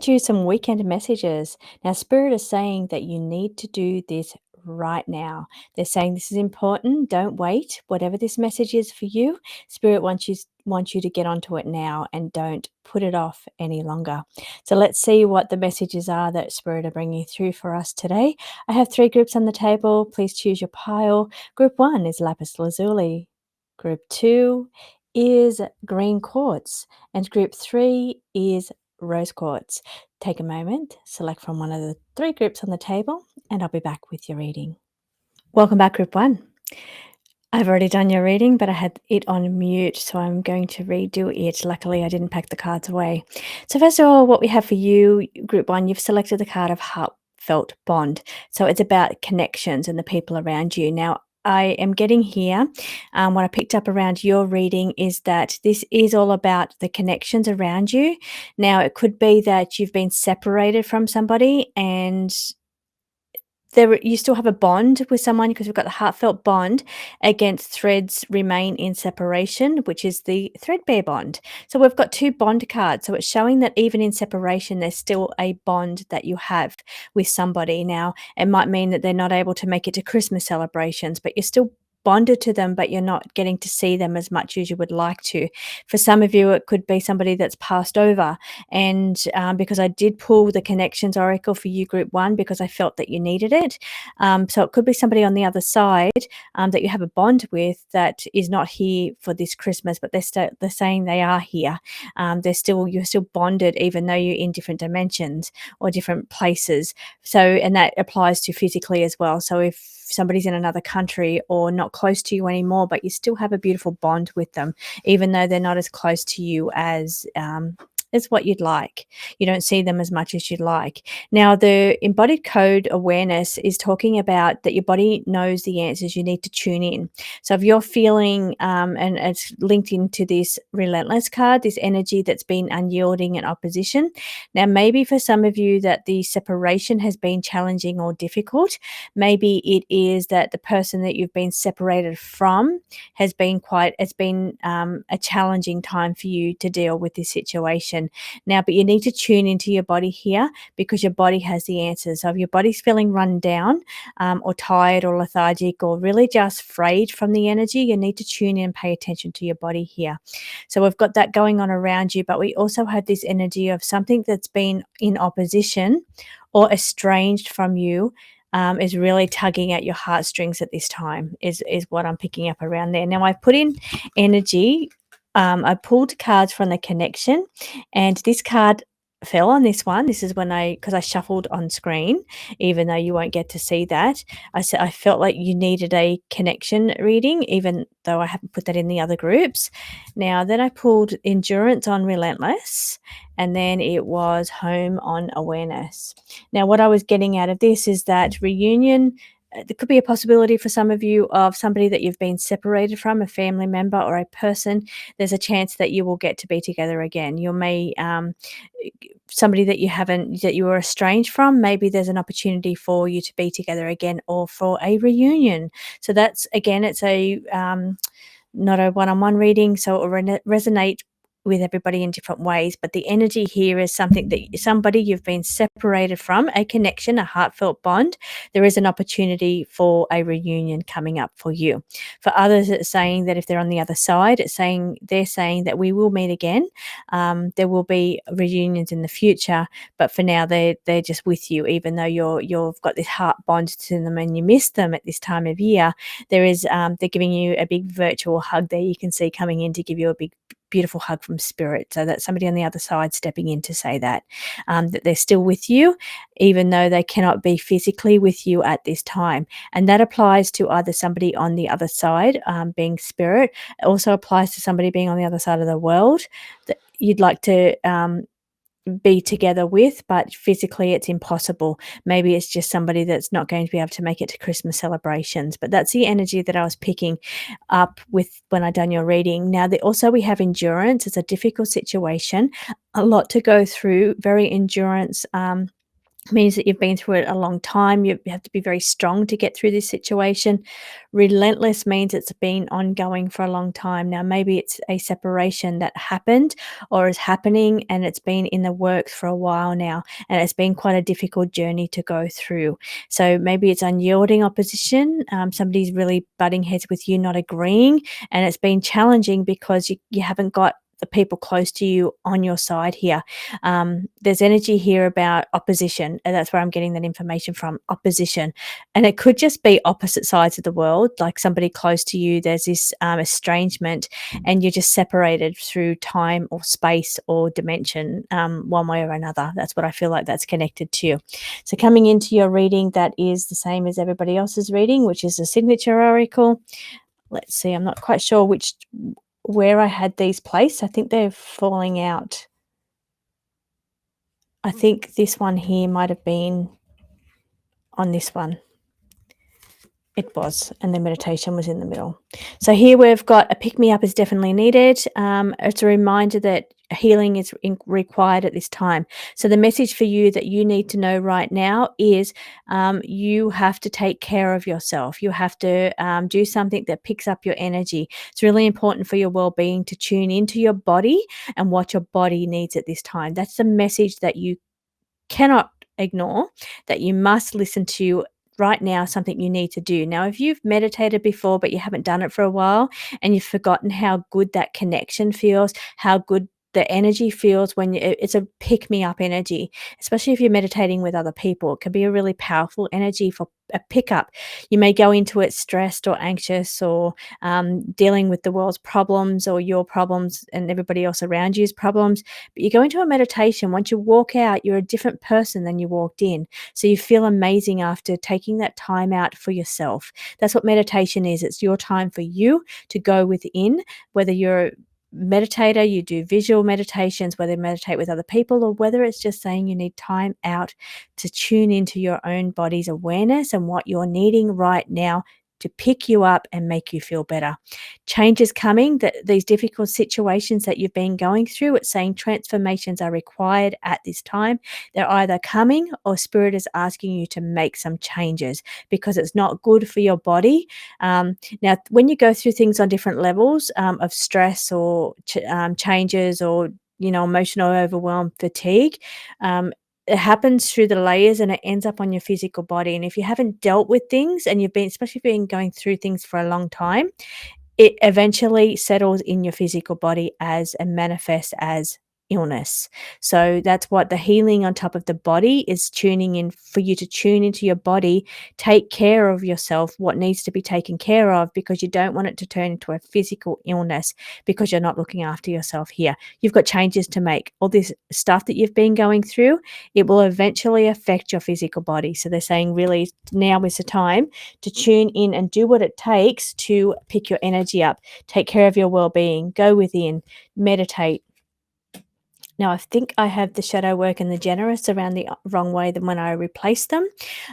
You some weekend messages. Now, Spirit is saying that you need to do this right now. They're saying this is important. Don't wait. Whatever this message is for you, Spirit wants you to get onto it now and don't put it off any longer. So let's see what the messages are that Spirit are bringing through for us today. I have 3 groups on the table. Please choose your pile. Group 1 is lapis lazuli. Group 2 is green quartz, and group 3 is rose quartz. Take a moment, select from one of the 3 groups on the table, and I'll be back with your reading. Welcome back, group 1. I've already done your reading, but I had it on mute, so I'm going to redo it. Luckily, I didn't pack the cards away. So first of all, what we have for you, group 1, you've selected the card of heartfelt bond. So it's about connections and the people around you. Now, I am getting here, what I picked up around your reading is that this is all about the connections around you. Now, it could be that you've been separated from somebody and you still have a bond with someone because we've got the heartfelt bond against threads remain in separation, which is the threadbare bond. So we've got 2 bond cards. So it's showing that even in separation, there's still a bond that you have with somebody. Now, it might mean that they're not able to make it to Christmas celebrations, but you're still bonded to them, but you're not getting to see them as much as you would like to. For some of you, it could be somebody that's passed over. And because I did pull the connections oracle for you, group 1, because I felt that you needed it. So it could be somebody on the other side that you have a bond with that is not here for this Christmas, but they're saying they are here. You're still bonded, even though you're in different dimensions or different places. So, and that applies to physically as well. So if somebody's in another country or not close to you anymore, but you still have a beautiful bond with them, even though they're not as close to you as what you'd like. You don't see them as much as you'd like. Now, the embodied code awareness is talking about that your body knows the answers. You need to tune in. So if you're feeling, and it's linked into this relentless card, this energy that's been unyielding and opposition. Now, maybe for some of you that the separation has been challenging or difficult. Maybe it is that the person that you've been separated from has been a challenging time for you to deal with this situation. Now, but you need to tune into your body here because your body has the answers. So if your body's feeling run down or tired or lethargic or really just frayed from the energy, you need to tune in and pay attention to your body here. So we've got that going on around you, but we also have this energy of something that's been in opposition or estranged from you. Is really tugging at your heartstrings at this time is what I'm picking up around there. Now, I've put in energy. I pulled cards from the connection, and this card fell on this one. This is because I shuffled on screen, even though you won't get to see that. I said I felt like you needed a connection reading, even though I haven't put that in the other groups. Now, then I pulled endurance on relentless, and then it was home on awareness. Now, what I was getting out of this is that reunion. There could be a possibility for some of you of somebody that you've been separated from, a family member or a person. There's a chance that you will get to be together again. You may somebody that you were estranged from. Maybe there's an opportunity for you to be together again or for a reunion. So that's again, it's a not a one-on-one reading, so it will resonate with everybody in different ways, but the energy here is something that somebody you've been separated from, a connection, a heartfelt bond. There is an opportunity for a reunion coming up for you. For others, it's saying that if they're on the other side, they're saying that we will meet again. There will be reunions in the future, but for now, they're just with you, even though you've got this heart bond to them and you miss them at this time of year. There is they're giving you a big virtual hug there. You can see coming in to give you a big beautiful hug from spirit. So that's somebody on the other side stepping in to say that they're still with you, even though they cannot be physically with you at this time. And that applies to either somebody on the other side, being spirit. It also applies to somebody being on the other side of the world that you'd like to be together with, but physically it's impossible. Maybe it's just somebody that's not going to be able to make it to Christmas celebrations. But that's the energy that I was picking up with when I done your reading. Now, also we have endurance. It's a difficult situation, a lot to go through, very endurance. Means that you've been through it a long time. You have to be very strong to get through this situation. Relentless means it's been ongoing for a long time. Now, maybe it's a separation that happened or is happening and it's been in the works for a while now, and it's been quite a difficult journey to go through. So maybe it's unyielding opposition. Somebody's really butting heads with you, not agreeing, and it's been challenging because you haven't got the people close to you on your side here. There's energy here about opposition, and that's where I'm getting that information from, opposition. And it could just be opposite sides of the world, like somebody close to you, there's this estrangement, and you're just separated through time or space or dimension, one way or another. That's what I feel like that's connected to. So coming into your reading, that is the same as everybody else's reading, which is a signature oracle. Let's see, I'm not quite sure where I had these placed. I think they're falling out. I think this one here might have been on this one. It was, and the meditation was in the middle. So here we've got a pick-me-up is definitely needed. It's a reminder that healing is required at this time. So the message for you that you need to know right now is you have to take care of yourself. You have to do something that picks up your energy. It's really important for your well-being to tune into your body and what your body needs at this time. That's the message that you cannot ignore, that you must listen to right now, something you need to do. Now, if you've meditated before, but you haven't done it for a while and you've forgotten how good that connection feels, how good the energy feels when it's a pick me up energy, especially if you're meditating with other people. It can be a really powerful energy for a pickup. You may go into it stressed or anxious or dealing with the world's problems or your problems and everybody else around you's problems. But you go into a meditation, once you walk out, you're a different person than you walked in. So you feel amazing after taking that time out for yourself. That's what meditation is. It's your time for you to go within, whether you're a meditator, you do visual meditations, whether you meditate with other people, or whether it's just saying you need time out to tune into your own body's awareness and what you're needing right now to pick you up and make you feel better. Change is coming, that these difficult situations that you've been going through, it's saying transformations are required at this time. They're either coming or spirit is asking you to make some changes because it's not good for your body. Now, when you go through things on different levels of stress or changes or emotional overwhelm, fatigue, it happens through the layers and it ends up on your physical body. And if you haven't dealt with things and especially been going through things for a long time, it eventually settles in your physical body and manifests as illness. So that's what the healing on top of the body is, tuning in for you to tune into your body, take care of yourself, what needs to be taken care of, because you don't want it to turn into a physical illness because you're not looking after yourself here. You've got changes to make. All this stuff that you've been going through, it will eventually affect your physical body. So they're saying really now is the time to tune in and do what it takes to pick your energy up, take care of your well-being, go within, meditate. Now, I think I have the shadow work and the generous around the wrong way than when I replace them,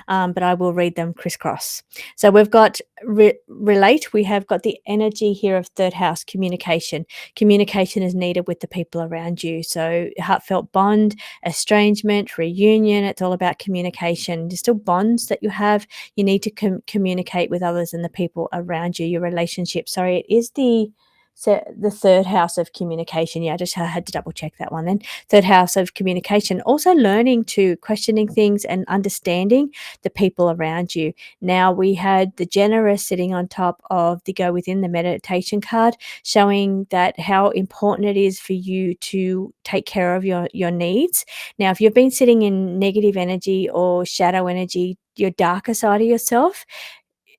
but I will read them crisscross. So we've got relate. We have got the energy here of third house, communication. Communication is needed with the people around you. So heartfelt bond, estrangement, reunion, it's all about communication. There's still bonds that you have. You need to communicate with others and the people around you, your relationship. Sorry, it is the So the third house of communication. Yeah, I just had to double check that one then. Third house of communication. Also learning to questioning things and understanding the people around you. Now we had the generous sitting on top of the go within the meditation card, showing that how important it is for you to take care of your needs. Now, if you've been sitting in negative energy or shadow energy, your darker side of yourself,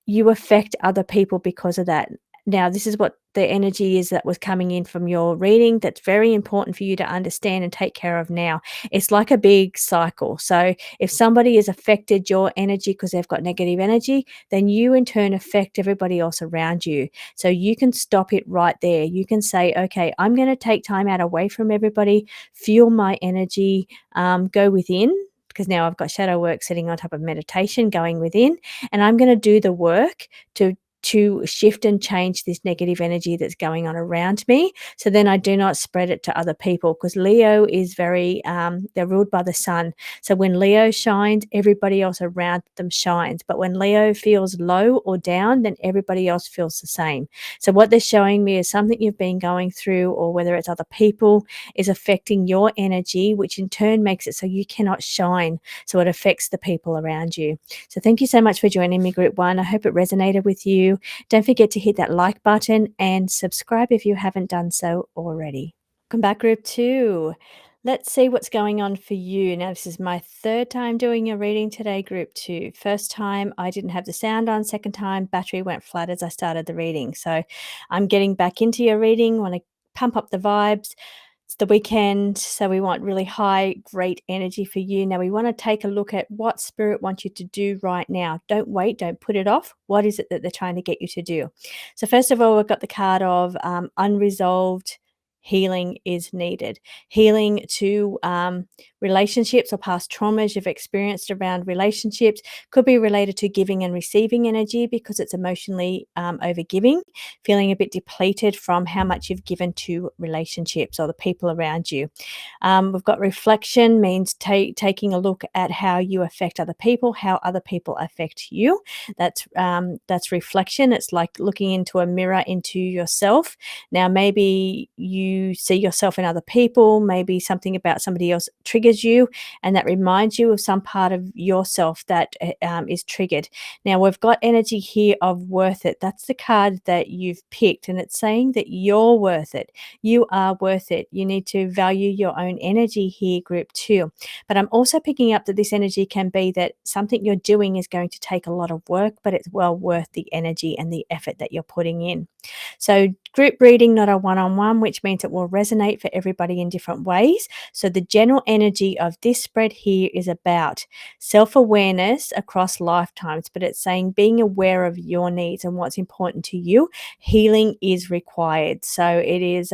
you affect other people because of that. Now, this is what the energy is that was coming in from your reading that's very important for you to understand and take care of now. It's like a big cycle. So, if somebody has affected your energy because they've got negative energy, then you in turn affect everybody else around you. So, you can stop it right there. You can say, okay, I'm going to take time out away from everybody, fuel my energy, go within. Because now I've got shadow work sitting on top of meditation going within, and I'm going to do the work to shift and change this negative energy that's going on around me, so then I do not spread it to other people, because Leo is very they're ruled by the sun. So when Leo shines, everybody else around them shines, but when Leo feels low or down, then everybody else feels the same. So what they're showing me is something you've been going through, or whether it's other people, is affecting your energy, which in turn makes it so you cannot shine, so it affects the people around you. So thank you so much for joining me, Group 1. I hope it resonated with you. Don't forget to hit that like button and subscribe if you haven't done so already. Welcome back, Group 2. Let's see what's going on for you. Now, this is my third time doing a reading today, Group 2. First time, I didn't have the sound on. Second time, battery went flat as I started the reading. So I'm getting back into your reading. Want to pump up the vibes. It's the weekend, so we want really high, great energy for you. Now, we want to take a look at what Spirit wants you to do right now. Don't wait, don't put it off. What is it that they're trying to get you to do? So, first of all, we've got the card of unresolved healing is needed. Healing to relationships or past traumas you've experienced around relationships. Could be related to giving and receiving energy, because it's emotionally overgiving, feeling a bit depleted from how much you've given to relationships or the people around you. We've got reflection, means taking a look at how you affect other people, how other people affect you. That's reflection. It's like looking into a mirror into yourself. Now, maybe you see yourself in other people, maybe something about somebody else triggers you, and that reminds you of some part of yourself that is triggered. Now, we've got energy here of worth it. That's the card that you've picked, and it's saying that you're worth it. You are worth it. You need to value your own energy here, Group 2. But I'm also picking up that this energy can be that something you're doing is going to take a lot of work, but it's well worth the energy and the effort that you're putting in. So group reading, not a one-on-one, which means it will resonate for everybody in different ways. So the general energy of this spread here is about self-awareness across lifetimes, but it's saying being aware of your needs and what's important to you. Healing is required. So it is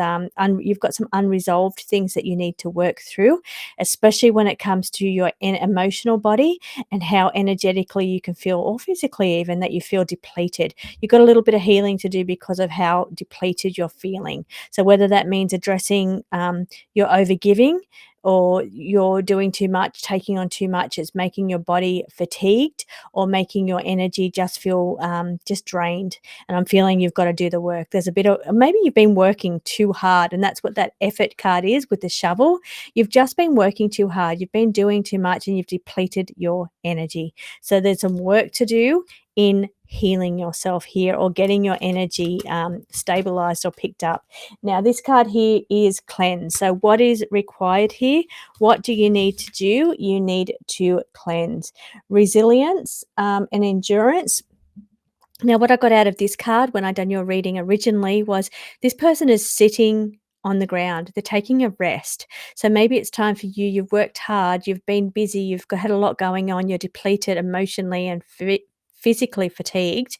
you've got some unresolved things that you need to work through, especially when it comes to your emotional body and how energetically you can feel, or physically even, that you feel depleted. You've got a little bit of healing to do because of how depleted you're feeling. So whether that means addressing your overgiving, or you're doing too much, taking on too much, it's making your body fatigued or making your energy just feel just drained. And I'm feeling you've got to do the work. There's a bit of, maybe you've been working too hard, and that's what that effort card is with the shovel. You've just been working too hard. You've been doing too much and you've depleted your energy. So there's some work to do in healing yourself here, or getting your energy stabilized or picked up. Now, this card here is cleanse. So what is required here? What do you need to do? You need to cleanse. Resilience and endurance. Now, what I got out of this card when I done your reading originally was this person is sitting on the ground. They're taking a rest. So maybe it's time for you. You've worked hard. You've been busy. Had a lot going on. You're depleted emotionally and physically fatigued.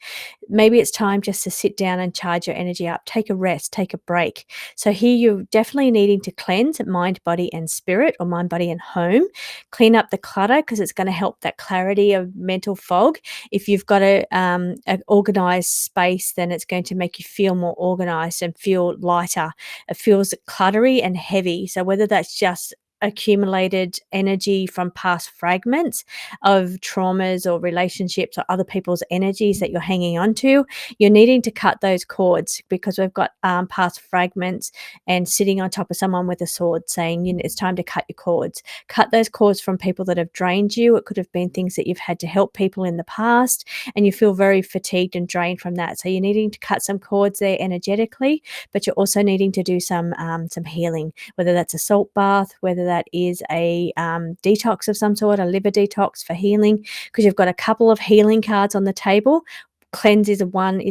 Maybe it's time just to sit down and charge your energy up. Take a rest, take a break. So here you're definitely needing to cleanse mind, body, and spirit, or mind, body, and home. Clean up the clutter, because it's going to help that clarity of mental fog. If you've got an organized space, then it's going to make you feel more organized and feel lighter. It feels cluttery and heavy. So whether that's just accumulated energy from past fragments of traumas or relationships or other people's energies that you're hanging on to. You're needing to cut those cords because we've got past fragments and sitting on top of someone with a sword saying, it's time to cut your cords. Cut those cords from people that have drained you. It could have been things that you've had to help people in the past, and you feel very fatigued and drained from that. So you're needing to cut some cords there energetically, but you're also needing to do some healing, whether that's a salt bath, whether that is a detox of some sort, a liver detox for healing, because you've got a couple of healing cards on the table. Cleanse is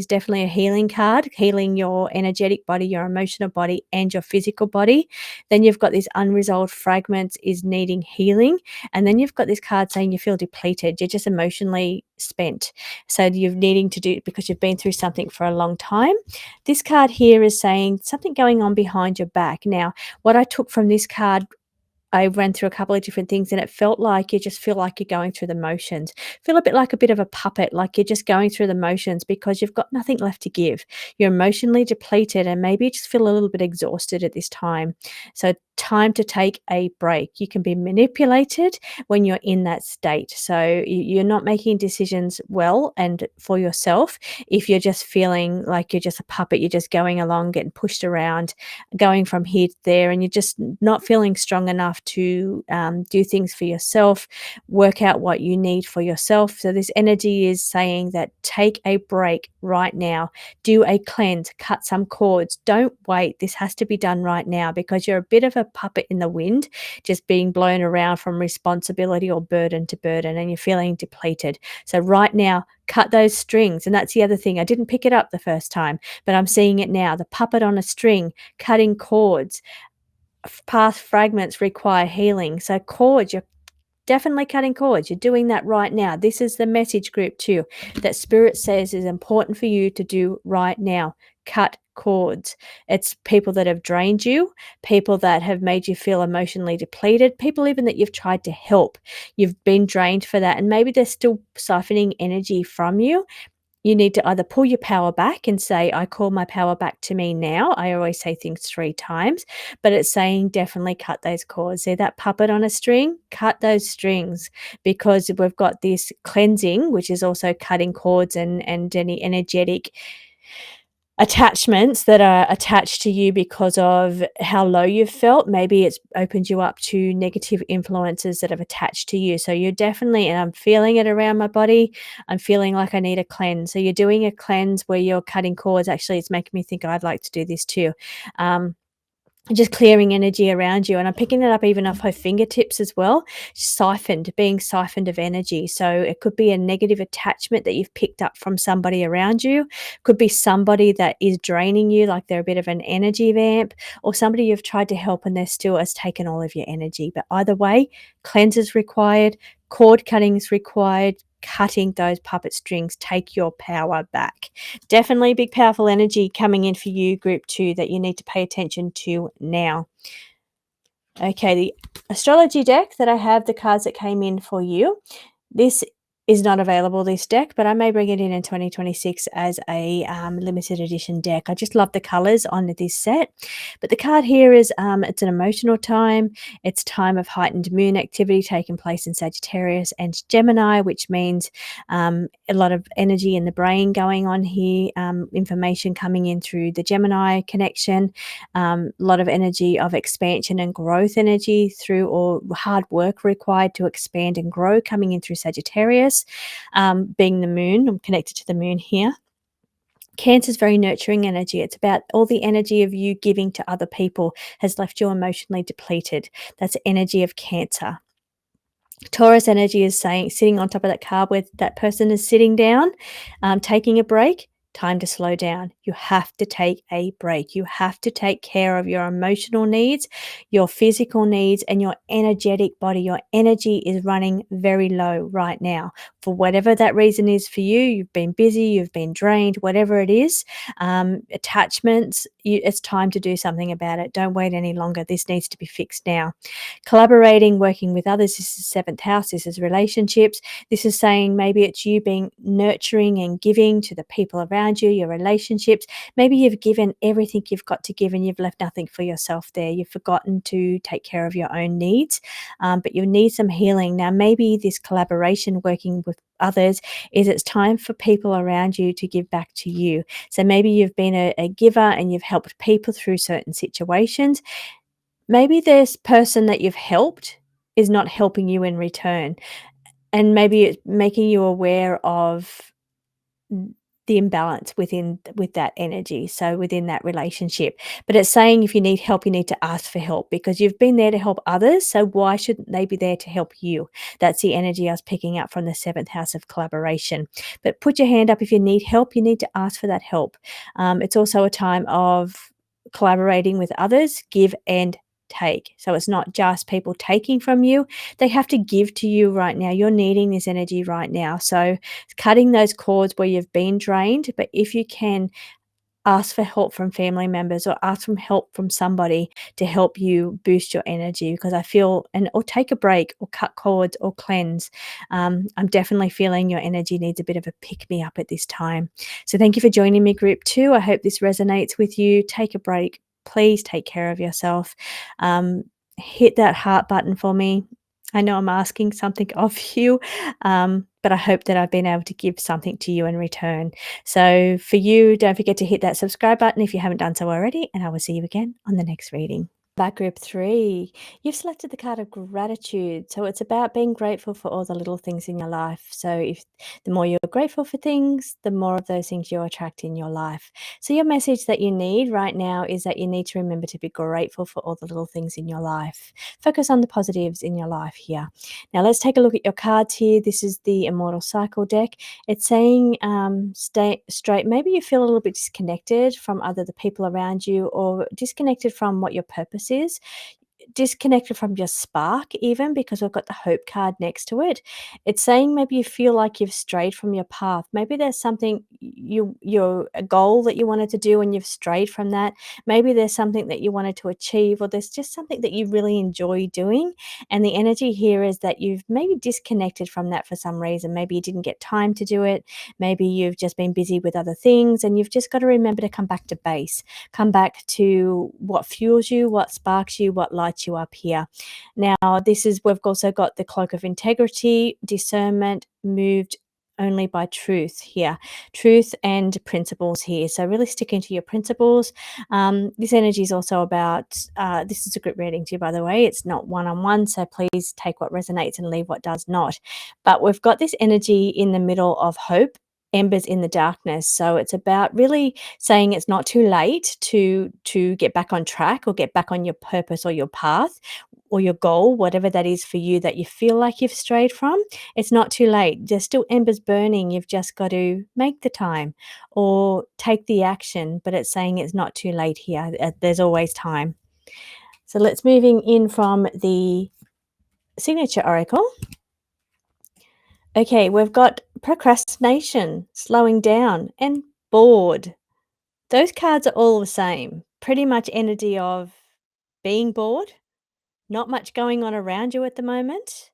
definitely a healing card, healing your energetic body, your emotional body, and your physical body. Then you've got these unresolved fragments is needing healing. And then you've got this card saying you feel depleted. You're just emotionally spent. So you're needing to do, because you've been through something for a long time. This card here is saying something going on behind your back. Now, what I took from this card, I ran through a couple of different things, and it felt like you just feel like you're going through the motions. Feel a bit like a bit of a puppet, like you're just going through the motions because you've got nothing left to give. You're emotionally depleted, and maybe you just feel a little bit exhausted at this time. So time to take a break. You can be manipulated when you're in that state. So you're not making decisions well and for yourself if you're just feeling like you're just a puppet, you're just going along, getting pushed around, going from here to there, and you're just not feeling strong enough to do things for yourself, work out what you need for yourself. So this energy is saying that take a break right now, do a cleanse, cut some cords, don't wait. This has to be done right now because you're a bit of a puppet in the wind, just being blown around from responsibility or burden to burden, and you're feeling depleted. So right now, cut those strings. And that's the other thing. I didn't pick it up the first time, but I'm seeing it now. The puppet on a string, cutting cords. Past fragments require healing. So cords, you're definitely cutting cords. You're doing that right now. This is the message group too that Spirit says is important for you to do right now. Cut cords. It's people that have drained you, people that have made you feel emotionally depleted, people even that you've tried to help. You've been drained for that, and maybe they're still siphoning energy from you. You need to either pull your power back and say, I call my power back to me now. I always say things 3 times, but it's saying definitely cut those cords. See that puppet on a string? Cut those strings, because we've got this cleansing, which is also cutting cords and any energetic attachments that are attached to you because of how low you've felt. Maybe it's opened you up to negative influences that have attached to you. So you're definitely, and I'm feeling it around my body, I'm feeling like I need a cleanse. So you're doing a cleanse where you're cutting cords. Actually, it's making me think I'd like to do this too. Just clearing energy around you. And I'm picking it up even off her fingertips as well. Being siphoned of energy. So it could be a negative attachment that you've picked up from somebody around you. Could be somebody that is draining you, like they're a bit of an energy vamp, or somebody you've tried to help and they're still has taken all of your energy. But either way, cleanse is required, cord cutting is required. Cutting those puppet strings, take your power back. Definitely big, powerful energy coming in for you, group 2, that you need to pay attention to now. Okay, the astrology deck that I have, the cards that came in for you. This is not available, this deck, but I may bring it in 2026 as a limited edition deck. I just love the colors on this set. But the card here is it's an emotional time. It's time of heightened moon activity taking place in Sagittarius and Gemini, which means a lot of energy in the brain going on here, information coming in through the Gemini connection, a lot of energy of expansion and growth energy through, or hard work required to expand and grow coming in through Sagittarius. Being the moon, I'm connected to the moon here. Cancer is very nurturing energy. It's about all the energy of you giving to other people has left you emotionally depleted. That's energy of Cancer. Taurus energy is saying, sitting on top of that card where that person is sitting down, taking a break. Time to slow down. You have to take a break. You have to take care of your emotional needs, your physical needs, and your energetic body. Your energy is running very low right now. For whatever that reason is for you, you've been busy, you've been drained, whatever it is, attachments, it's time to do something about it. Don't wait any longer. This needs to be fixed now. Collaborating, working with others. This is 7th house. This is relationships. This is saying maybe it's you being nurturing and giving to the people around around you, your relationships. Maybe you've given everything you've got to give and you've left nothing for yourself there. You've forgotten to take care of your own needs, but you need some healing. Now, maybe this collaboration, working with others, is it's time for people around you to give back to you. So maybe you've been a giver and you've helped people through certain situations. Maybe this person that you've helped is not helping you in return, and maybe it's making you aware of the imbalance with that energy, so within that relationship. But it's saying if you need help, you need to ask for help because you've been there to help others, so why shouldn't they be there to help you? That's the energy I was picking up from the 7th house of collaboration. But put your hand up if you need help, you need to ask for that help. It's also a time of collaborating with others, give and take. So it's not just people taking from you, they have to give to you right now. You're needing this energy right now. So cutting those cords where you've been drained, but if you can, ask for help from family members or ask for help from somebody to help you boost your energy, because I feel, and or take a break or cut cords or cleanse. I'm definitely feeling your energy needs a bit of a pick me up at this time. So thank you for joining me, group 2. I hope this resonates with you. Take a break. Please take care of yourself. Hit that heart button for me. I know I'm asking something of you, but I hope that I've been able to give something to you in return. So for you, don't forget to hit that subscribe button if you haven't done so already, and I will see you again on the next reading. Back group 3, you've selected the card of gratitude. So it's about being grateful for all the little things in your life. So if the more you're grateful for things, the more of those things you attract in your life. So your message that you need right now is that you need to remember to be grateful for all the little things in your life. Focus on the positives in your life here. Now let's take a look at your cards here. This is the Immortal Cycle deck. It's saying stay straight. Maybe you feel a little bit disconnected from other the people around you, or disconnected from what your purpose is, disconnected from your spark even, because we've got the hope card next to it. It's saying maybe you feel like you've strayed from your path. Maybe there's something you're a goal that you wanted to do and you've strayed from that. Maybe there's something that you wanted to achieve, or there's just something that you really enjoy doing, and the energy here is that you've maybe disconnected from that for some reason. Maybe you didn't get time to do it. Maybe you've just been busy with other things, and you've just got to remember to come back to base. Come back to what fuels you, what sparks you, what lights you up here. Now, we've also got the cloak of integrity, discernment, moved only by truth here, truth and principles here. So really sticking to your principles. This energy is also about, this is a group reading too, by the way. It's not one-on-one, so please take what resonates and leave what does not. But we've got this energy in the middle of hope, embers in the darkness. So it's about really saying it's not too late to get back on track or get back on your purpose or your path or your goal, whatever that is for you that you feel like you've strayed from. It's not too late. There's still embers burning. You've just got to make the time or take the action, but it's saying it's not too late here. There's always time. So let's moving in from the signature oracle. Okay, we've got procrastination, slowing down, and bored. Those cards are all the same. Pretty much energy of being bored, not much going on around you at the moment.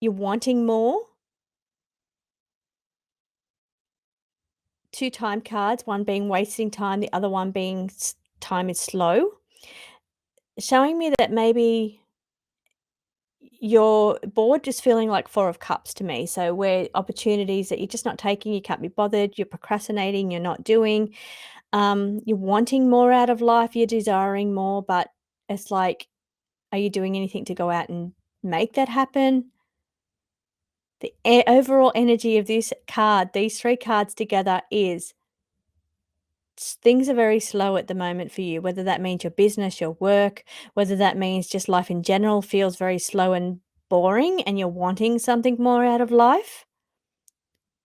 You're wanting more. 2 time cards, one being wasting time, the other one being time is slow. Showing me that maybe you're bored, just feeling like 4 of cups to me. So where opportunities that you're just not taking, you can't be bothered, you're procrastinating, you're not doing. You're wanting more out of life, you're desiring more, but it's like, are you doing anything to go out and make that happen? The overall energy of this card, these 3 cards together, is things are very slow at the moment for you, whether that means your business, your work, whether that means just life in general feels very slow and boring and you're wanting something more out of life.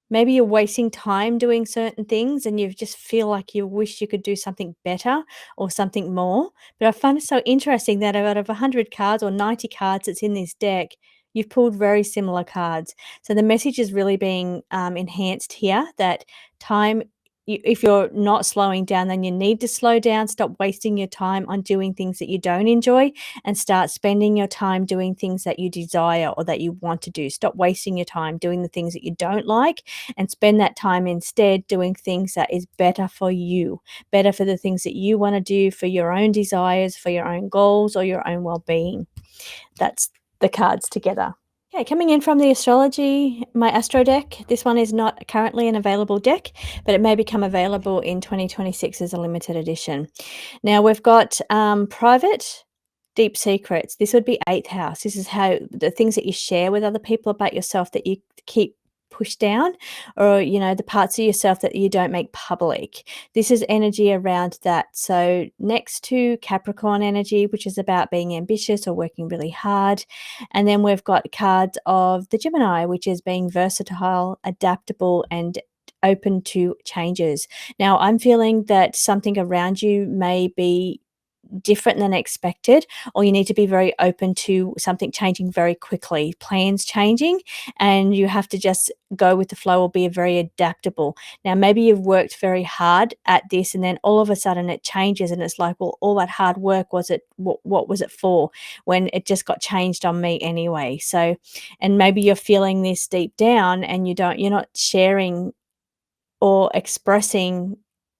Maybe you're wasting time doing certain things and you just feel like you wish you could do something better or something more. But I find it so interesting that out of 100 cards or 90 cards that's in this deck, you've pulled very similar cards. So the message is really being enhanced here, that time if you're not slowing down, then you need to slow down. Stop wasting your time on doing things that you don't enjoy and start spending your time doing things that you desire or that you want to do. Stop wasting your time doing the things that you don't like and spend that time instead doing things that is better for you, better for the things that you want to do, for your own desires, for your own goals, or your own well-being. That's the cards together. Okay, coming in from the astrology, my astro deck. This one is not currently an available deck, but it may become available in 2026 as a limited edition. Now we've got private, deep secrets. This would be 8th house. This is how the things that you share with other people about yourself that you keep pushed down, or the parts of yourself that you don't make public. This is energy around that. So next to Capricorn energy, which is about being ambitious or working really hard. And then we've got cards of the Gemini, which is being versatile, adaptable, and open to changes. Now I'm feeling that something around you may be different than expected, or you need to be very open to something changing very quickly, plans changing, and you have to just go with the flow or be very adaptable. Now, maybe you've worked very hard at this and then all of a sudden it changes and it's like, well, all that hard work, what was it for when it just got changed on me anyway? So, and maybe you're feeling this deep down and you're not sharing or expressing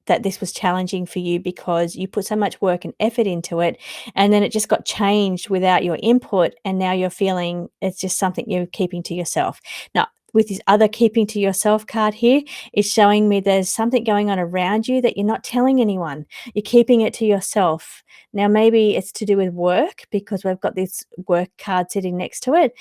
that this was challenging for you because you put so much work and effort into it, and then it just got changed without your input, and now you're feeling it's just something you're keeping to yourself. Now, with this other keeping to yourself card here, is showing me there's something going on around you that you're not telling anyone. You're keeping it to yourself. Now, maybe it's to do with work because we've got this work card sitting next to it,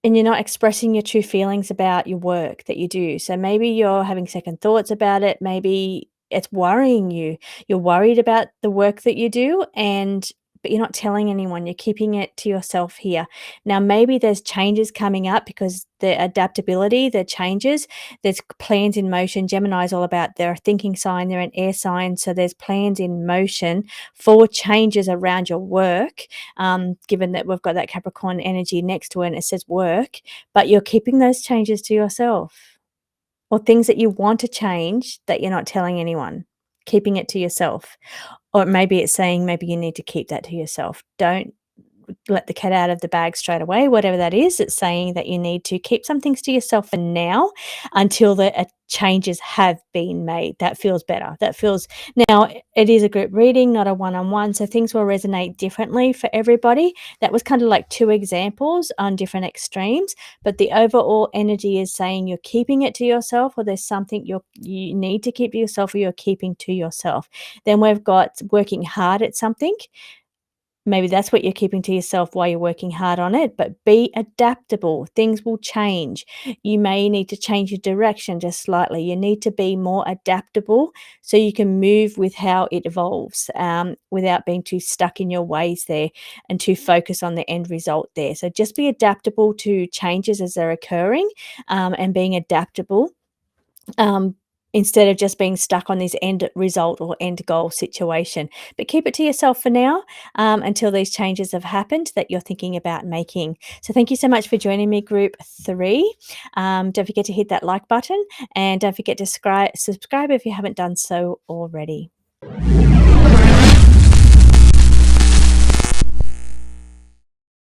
and you're not expressing your true feelings about your work that you do. So maybe you're having second thoughts about it. Maybe it's worrying you. You're worried about the work that you do, but you're not telling anyone. You're keeping it to yourself here. Now, maybe there's changes coming up because the adaptability, the changes, there's plans in motion. Gemini is all about, they're a thinking sign, they're an air sign. So there's plans in motion for changes around your work, given that we've got that Capricorn energy next to it and it says work, but you're keeping those changes to yourself, or things that you want to change that you're not telling anyone, keeping it to yourself. Or maybe it's saying maybe you need to keep that to yourself. Don't let the cat out of the bag straight away, whatever that is. It's saying that you need to keep some things to yourself for now until the changes have been made. That feels better. That feels, now it is a group reading, not a one-on-one, so things will resonate differently for everybody. That was kind of like 2 examples on different extremes, but the overall energy is saying you're keeping it to yourself, or there's something you need to keep to yourself, or you're keeping to yourself. Then we've got working hard at something. Maybe that's what you're keeping to yourself while you're working hard on it, but be adaptable. Things will change. You may need to change your direction just slightly. You need to be more adaptable so you can move with how it evolves, without being too stuck in your ways there and too focused on the end result there. So just be adaptable to changes as they're occurring, and being adaptable, um, instead of just being stuck on this end result or end goal situation. But keep it to yourself for now, until these changes have happened that you're thinking about making. So thank you so much for joining me, Group 3. Don't forget to hit that like button, and don't forget to subscribe if you haven't done so already.